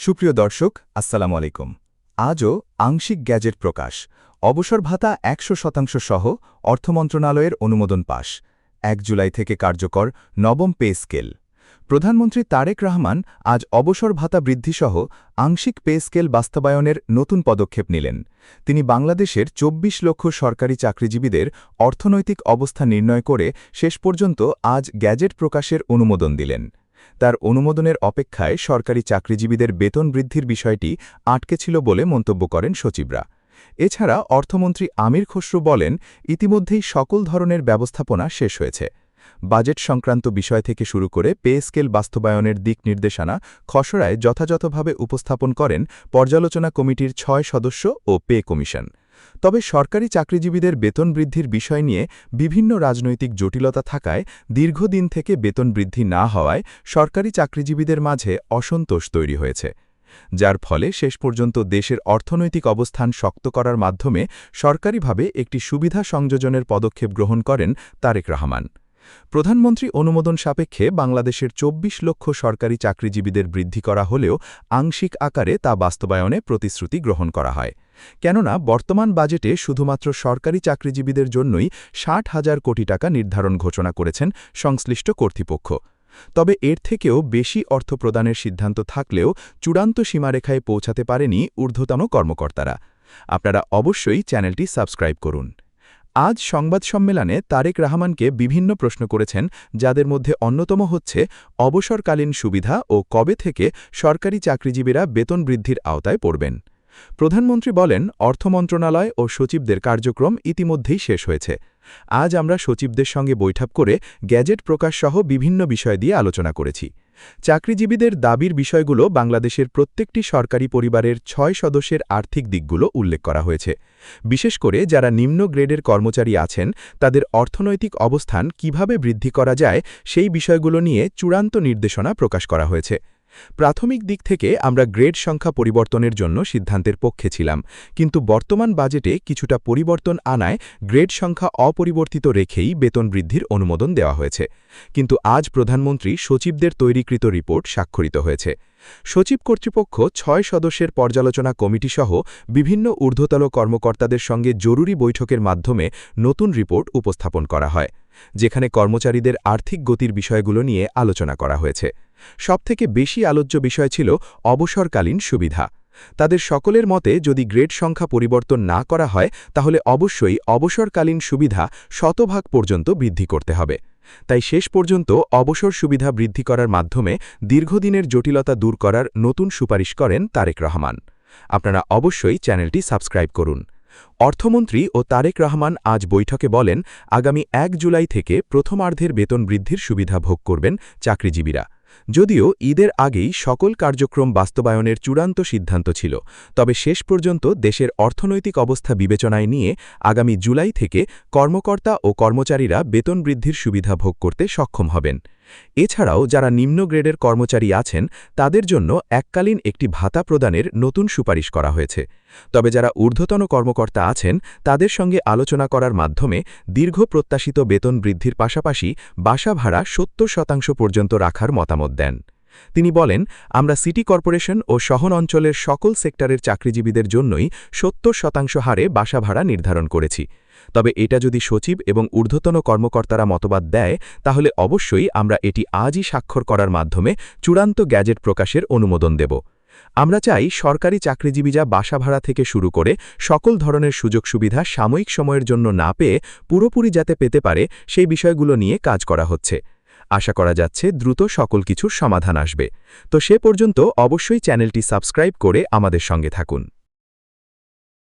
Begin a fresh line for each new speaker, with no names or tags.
সুপ্রিয় দর্শক, আসসালামু আলাইকুম। আজও আংশিক গ্যাজেট প্রকাশ, অবসর ভাতা ১০০% সহ অর্থ মন্ত্রণালয়ের অনুমোদন পাস। ১ জুলাই থেকে কার্যকর নবম পে স্কেল। প্রধানমন্ত্রী তারেক রহমান আজ অবসর ভাতা বৃদ্ধিসহ আংশিক পে স্কেল বাস্তবায়নের নতুন পদক্ষেপ নিলেন। তিনি বাংলাদেশের ২৪ লক্ষ সরকারি চাকরিজীবীদের অর্থনৈতিক অবস্থা নির্ণয় করে শেষ পর্যন্ত আজ গ্যাজেট প্রকাশের অনুমোদন দিলেন। তার অনুমোদনের অপেক্ষায় সরকারি চাকরিজীবীদের বেতন বৃদ্ধির বিষয়টি আটকে ছিল বলে মন্তব্য করেন সচিবরা। এছাড়া অর্থমন্ত্রী আমির খসরু বলেন, ইতিমধ্যেই সকল ধরনের ব্যবস্থাপনা শেষ হয়েছে। বাজেট সংক্রান্ত বিষয় থেকে শুরু করে পে স্কেল বাস্তবায়নের দিক নির্দেশনা খসড়ায় যথাযথভাবে উপস্থাপন করেন পর্যালোচনা কমিটির ৬ সদস্য ও পে কমিশন। তবে সরকারি চাকরিজীবীদের বেতন বৃদ্ধির বিষয় নিয়ে বিভিন্ন রাজনৈতিক জটিলতা থাকায় দীর্ঘদিন থেকে বেতন বৃদ্ধি না হওয়ায় সরকারি চাকরিজীবীদের মাঝে অসন্তোষ তৈরি হয়েছে, যার ফলে শেষ পর্যন্ত দেশের অর্থনৈতিক অবস্থান শক্ত করার মাধ্যমে সরকারিভাবে একটি সুবিধা সংযোজনের পদক্ষেপ গ্রহণ করেন তারেক রহমান। প্রধানমন্ত্রী অনুমোদন সাপেক্ষে বাংলাদেশের ২৪ লক্ষ সরকারি চাকরিজীবীদের বৃদ্ধি করা হলেও আংশিক আকারে তা বাস্তবায়নে প্রতিশ্রুতি গ্রহণ করা হয়। কেননা বর্তমান বাজেটে শুধুমাত্র সরকারি চাকরিজীবীদের জন্যই ৬০,০০০ কোটি টাকা নির্ধারণ ঘোষণা করেছেন সংশ্লিষ্ট কর্তৃপক্ষ। তবে এর থেকেও বেশি অর্থ প্রদানের সিদ্ধান্ত থাকলেও চূড়ান্ত সীমারেখায় পৌঁছাতে পারেনি ঊর্ধ্বতন কর্মকর্তারা। আপনারা অবশ্যই চ্যানেলটি সাবস্ক্রাইব করুন। আজ সংবাদ সম্মেলনে তারেক রহমানকে বিভিন্ন প্রশ্ন করেছেন, যাদের মধ্যে অন্যতম হচ্ছে অবসরকালীন সুবিধা ও কবে থেকে সরকারি চাকরিজীবীরা বেতন বৃদ্ধির আওতায় পড়বেন। প্রধানমন্ত্রী বলেন, অর্থ মন্ত্রণালয় ও সচিবদের কার্যক্রম ইতিমধ্যেই শেষ হয়েছে। আজ আমরা সচিবদের সঙ্গে বৈঠক করে গ্যাজেট প্রকাশ সহ বিভিন্ন বিষয় দিয়ে আলোচনা করেছি। চাকরিজীবীদের দাবির বিষয়গুলো বাংলাদেশের প্রত্যেকটি সরকারি পরিবারের ৬ সদস্যের আর্থিক দিকগুলো উল্লেখ করা হয়েছে। বিশেষ করে যারা নিম্ন গ্রেডের কর্মচারী আছেন, তাদের অর্থনৈতিক অবস্থান কিভাবে বৃদ্ধি করা যায় সেই বিষয়গুলো নিয়ে চূড়ান্ত নির্দেশনা প্রকাশ করা হয়েছে। প্রাথমিক দিক থেকে আমরা গ্রেড সংখ্যা পরিবর্তনের জন্য সিদ্ধান্তের পক্ষে ছিলাম, কিন্তু বর্তমান বাজেটে কিছুটা পরিবর্তন আনায় গ্রেড সংখ্যা অপরিবর্তিত রেখেই বেতন বৃদ্ধির অনুমোদন দেওয়া হয়েছে। কিন্তু আজ প্রধানমন্ত্রী সচিবদের তৈরিকৃত রিপোর্ট স্বাক্ষরিত হয়েছে। সচিব কর্তৃপক্ষ ৬ সদস্যের পর্যালোচনা কমিটিসহ বিভিন্ন ঊর্ধ্বতন কর্মকর্তাদের সঙ্গে জরুরি বৈঠকের মাধ্যমে নতুন রিপোর্ট উপস্থাপন করা হয়, যেখানে কর্মচারীদের আর্থিক গতির বিষয়গুলো নিয়ে আলোচনা করা হয়েছে। সবথেকে বেশি আলোচ্য বিষয় ছিল অবসরকালীন সুবিধা। তাদের সকলের মতে যদি গ্রেড সংখ্যা পরিবর্তন না করা হয়, তাহলে অবশ্যই অবসরকালীন সুবিধা ১০০% পর্যন্ত বৃদ্ধি করতে হবে। তাই শেষ পর্যন্ত অবসর সুবিধা বৃদ্ধি করার মাধ্যমে দীর্ঘদিনের জটিলতা দূর করার নতুন সুপারিশ করেন তারেক রহমান। আপনারা অবশ্যই চ্যানেলটি সাবস্ক্রাইব করুন। অর্থমন্ত্রী ও তারেক রহমান আজ বৈঠকে বলেন, আগামী ১ জুলাই থেকে প্রথমার্ধের বেতন বৃদ্ধির সুবিধা ভোগ করবেন চাকরিজীবীরা। যদিও ঈদের আগেই সকল কার্যক্রম বাস্তবায়নের চূড়ান্ত সিদ্ধান্ত ছিল, তবে শেষ পর্যন্ত দেশের অর্থনৈতিক অবস্থা বিবেচনায় নিয়ে আগামী জুলাই থেকে কর্মকর্তা ও কর্মচারীরা বেতন বৃদ্ধির সুবিধা ভোগ করতে সক্ষম হবেন। এছাড়াও যারা নিম্ন গ্রেডের কর্মচারী আছেন, তাদের জন্য এককালীন একটি ভাতা প্রদানের নতুন সুপারিশ করা হয়েছে। তবে যারা ঊর্ধ্বতন কর্মকর্তা আছেন, তাদের সঙ্গে আলোচনা করার মাধ্যমে দীর্ঘ প্রত্যাশিত বেতন বৃদ্ধির পাশাপাশি বাসা ভাড়া ৭০% পর্যন্ত রাখার মতামত দেন। তিনি বলেন, আমরা সিটি কর্পোরেশন ও শহর অঞ্চলের সকল সেক্টরের চাকরিজীবীদের জন্যই ৭০% হারে বাসা ভাড়া নির্ধারণ করেছি। তবে এটা যদি সচিব এবং ঊর্ধ্বতন কর্মকর্তারা মতবাদ দেয়, তাহলে অবশ্যই আমরা এটি আজই স্বাক্ষর করার মাধ্যমে চূড়ান্ত গ্যাজেট প্রকাশের অনুমোদন দেব। আমরা চাই সরকারি চাকরিজীবীরা বাসা ভাড়া থেকে শুরু করে সকল ধরনের সুযোগ সুবিধা সাময়িক সময়ের জন্য না পেয়ে পুরোপুরি যাতে পেতে পারে, সেই বিষয়গুলো নিয়ে কাজ করা হচ্ছে। আশা করা যাচ্ছে দ্রুত সকল কিছুর সমাধান আসবে। তো সে পর্যন্ত অবশ্যই চ্যানেলটি সাবস্ক্রাইব করে আমাদের সঙ্গে থাকুন।